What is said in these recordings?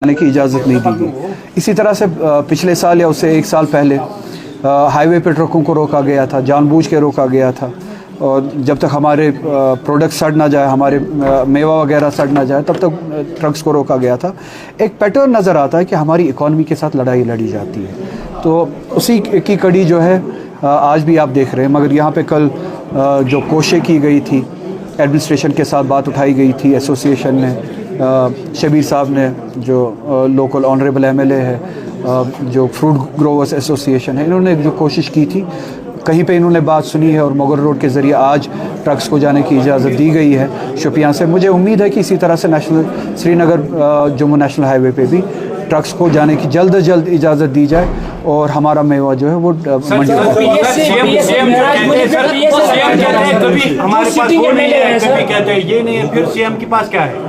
आने की इजाज़त नहीं दी गई। इसी तरह से पिछले साल या उससे एक साल पहले हाईवे पे ट्रकों को रोका गया था, जानबूझ के रोका गया था, और जब तक हमारे प्रोडक्ट सड़ ना जाए, हमारे मेवा वगैरह सड़ ना जाए, तब तक ट्रक्स को रोका गया था। एक पैटर्न नज़र आता है कि हमारी इकॉनमी के साथ लड़ाई लड़ी जाती है, तो उसी की कड़ी जो है आज भी आप देख रहे हैं। मगर यहाँ पे कल जो कोशिश की गई थी, एडमिनिस्ट्रेशन के साथ बात उठाई गई थी, एसोसिएशन ने, शबीर साहब ने जो लोकल ऑनरेबल एमएलए है, जो फ्रूट ग्रोवर्स एसोसिएशन है, इन्होंने जो कोशिश की थी, कहीं पे इन्होंने बात सुनी है और मोगर रोड के ज़रिए आज ट्रक्स को जाने की इजाज़त दी गई है शोपियां से। मुझे उम्मीद है कि इसी तरह से national Srinagar Jammu national highway पे भी ट्रक्स को जाने की जल्द से जल्द इजाज़त दी जाए और हमारा मेवा जो है वो मंडी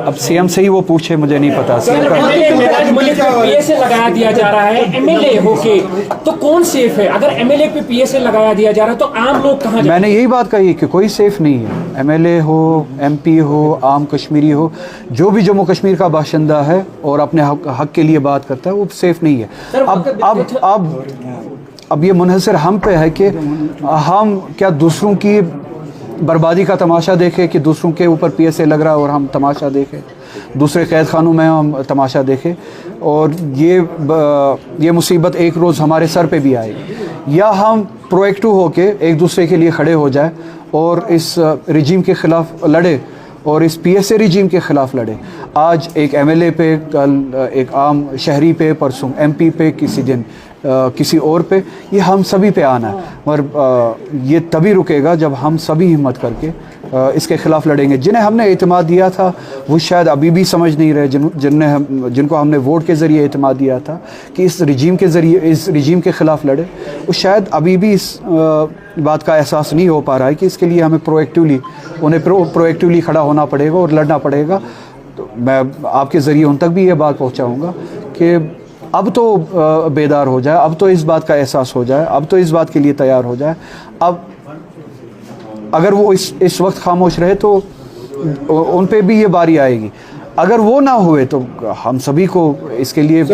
अब सीएम से ही वो पूछे, मुझे नहीं पता। पीएसए लगाया दिया जा रहा है एमएलए होके, तो कौन सेफ है? अगर एमएलए पे पीएसए लगाया दिया जा रहा है तो आम लोग कहाँ? मैंने यही बात कही कि कोई सेफ नहीं है। एमएलए हो, एमपी हो, आम कश्मीरी हो, जो भी जम्मू कश्मीर का बाशिंदा है और अपने हक के लिए बात करता है, वो सेफ नहीं है। अब ये मुनहसर हम पे है कि हम क्या दूसरों की बर्बादी का तमाशा देखें, कि दूसरों के ऊपर पीएसए लग रहा है और हम तमाशा देखें, दूसरे कैद खानों में हम तमाशा देखें, और ये मुसीबत एक रोज़ हमारे सर पे भी आएगी। या हम प्रोएक्टिव होके एक दूसरे के लिए खड़े हो जाए और इस रिजीम के ख़िलाफ़ लड़े और इस पीएसए रिजीम के ख़िलाफ़ लड़े। आज एक एमएलए पे, कल एक आम शहरी पे, परसों एमपी पे, किसी दिन किसी और पे, ये हम सभी पे आना है। और ये तभी रुकेगा जब हम सभी हिम्मत करके इसके ख़िलाफ़ लड़ेंगे। जिन्हें हमने एतमाद दिया था वो शायद अभी भी समझ नहीं रहे, जिनको हमने वोट के ज़रिए एतमाद दिया था कि इस रिजीम के ज़रिए, इस रिजीम के ख़िलाफ़ लड़े, वो शायद अभी भी इस बात का एहसास नहीं हो पा रहा है कि इसके लिए हमें प्रोएक्टिवली खड़ा होना पड़ेगा और लड़ना पड़ेगा। तो मैं आपके ज़रिए उन तक भी ये बात पहुँचाऊँगा कि अब तो बेदार हो जाए, अब तो इस बात का एहसास हो जाए, अब तो इस बात के लिए तैयार हो जाए। अब अगर वो इस वक्त खामोश रहे तो उन पे भी ये बारी आएगी। अगर वो ना हुए तो हम सभी को इसके लिए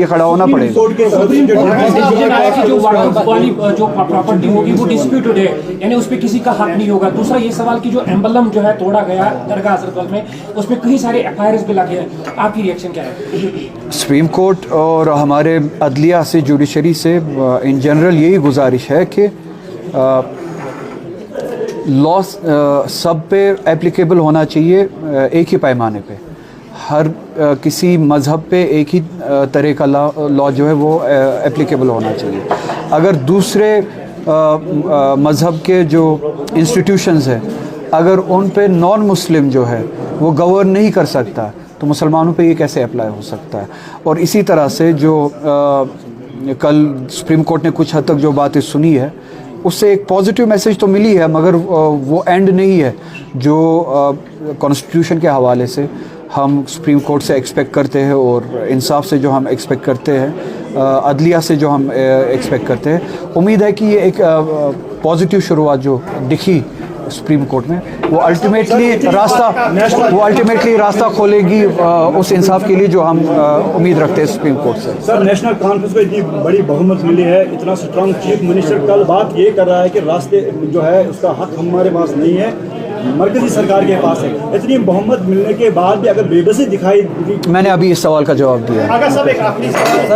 खड़ा होना पड़ेगा। जो प्रॉपर्टी होगी वो डिस्प्यूटेड है, यानी उस पर किसी का हक नहीं होगा। दूसरा ये सवाल कि जो एम्बलम जो है तोड़ा गया दरगाह हजरतबल में, उस पर कई सारे एफआईआर भी लगे हैं, आपकी रिएक्शन क्या है? सुप्रीम कोर्ट और हमारे अदलिया से, जुडिशरी से इन जनरल यही गुजारिश है कि लॉ सब पे एप्लीकेबल होना चाहिए, एक ही पैमाने पे। हर किसी मज़हब पे एक ही तरह का लॉ जो है वो एप्लीकेबल होना चाहिए। अगर दूसरे मज़हब के जो इंस्टीट्यूशंस हैं, अगर उन पे नॉन मुस्लिम जो है वो गवर्न नहीं कर सकता, तो मुसलमानों पे ये कैसे अप्लाई हो सकता है? और इसी तरह से जो कल सुप्रीम कोर्ट ने कुछ हद तक जो बातें सुनी है, उससे एक पॉजिटिव मैसेज तो मिली है, मगर वो एंड नहीं है जो कॉन्स्टिट्यूशन के हवाले से हम सुप्रीम कोर्ट से एक्सपेक्ट करते हैं और इंसाफ से जो हम एक्सपेक्ट करते हैं, अदलिया से जो हम एक्सपेक्ट करते हैं। उम्मीद है कि ये एक पॉजिटिव शुरुआत जो दिखी सुप्रीम कोर्ट में, वो अल्टीमेटली रास्ता खोलेगी उस इंसाफ के लिए जो हम उम्मीद रखते हैं सुप्रीम कोर्ट से। सर, नेशनल कॉन्फ्रेंस को इतनी बड़ी बहुमत मिली है, इतना स्ट्रॉन्ग चीफ मिनिस्टर कल बात ये कर रहा है कि रास्ते जो है उसका हक हमारे पास नहीं है, मरकजी सरकार के पास है। इतनी बहुमत मिलने के बाद भी अगर बेबसी दिखाई, मैंने अभी इस सवाल का जवाब दिया। अगर सब एक आखिरी सवाल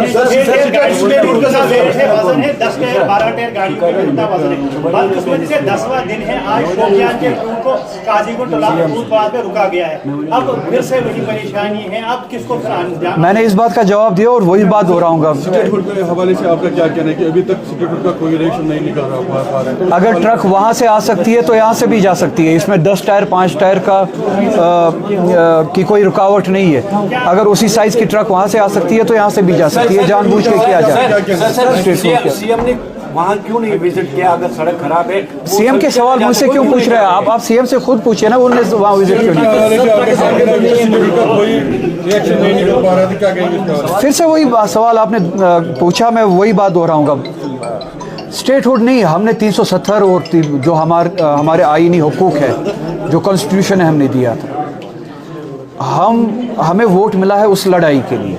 है, 10 12 गाड़ी का कितना वजन है? बदकिस्मती से 10वां दिन है आज शोपियान के रूट को काजीगुंड टोलाबाद पे रुका गया है। अब फिर से वही परेशानी है, अब किसको? मैंने इस बात का जवाब दिया और वही बात दोहराऊंगा। स्टेटहुड के हवाले से आपका क्या कहना है कि अभी तक स्टेटहुड का कोई रिएक्शन नहीं निकाला? अगर ट्रक वहाँ से आ सकती है तो यहाँ से भी जा सकती है। इसमें 10 टायर 5 टायर की कोई रुकावट नहीं है। अगर उसी साइज की ट्रक वहाँ से आ सकती है तो यहाँ से भी जा सकती है, जानबूझ के किया जाए। सीएम ने वहाँ क्यों नहीं विजिट किया? अगर सड़क खराब है, सीएम के सवाल मुझसे क्यों पूछ रहे हैं आप सीएम से खुद पूछिए ना, उन्होंने वहाँ विजिट क्यों नहीं किया? फिर से वही सवाल आपने पूछा, मैं वही बात दोहराऊंगा। स्टेटहुड नहीं, हमने 370 और जो हमारे आईनी हुकूक है, जो कॉन्स्टिट्यूशन है हमने दिया था, हमें वोट मिला है उस लड़ाई के लिए,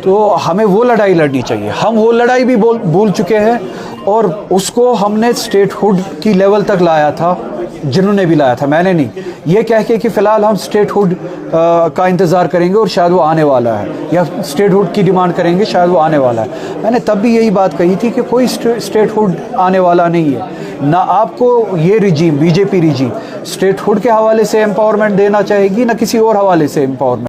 तो हमें वो लड़ाई लड़नी चाहिए। हम वो लड़ाई भी भूल चुके हैं और उसको हमने स्टेटहुड की लेवल तक लाया था, जिन्होंने भी लाया था, मैंने नहीं। ये कह के कि फ़िलहाल हम स्टेटहुड का इंतज़ार करेंगे और शायद वो आने वाला है, या स्टेटहुड की डिमांड करेंगे, शायद वो आने वाला है। मैंने तब भी यही बात कही थी कि कोई स्टेटहुड आने वाला नहीं है। ना आपको ये रिजीम, बीजेपी रिजीम स्टेटहुड के हवाले से एम्पावरमेंट देना चाहेगी, ना किसी और हवाले से एम्पावरमेंट।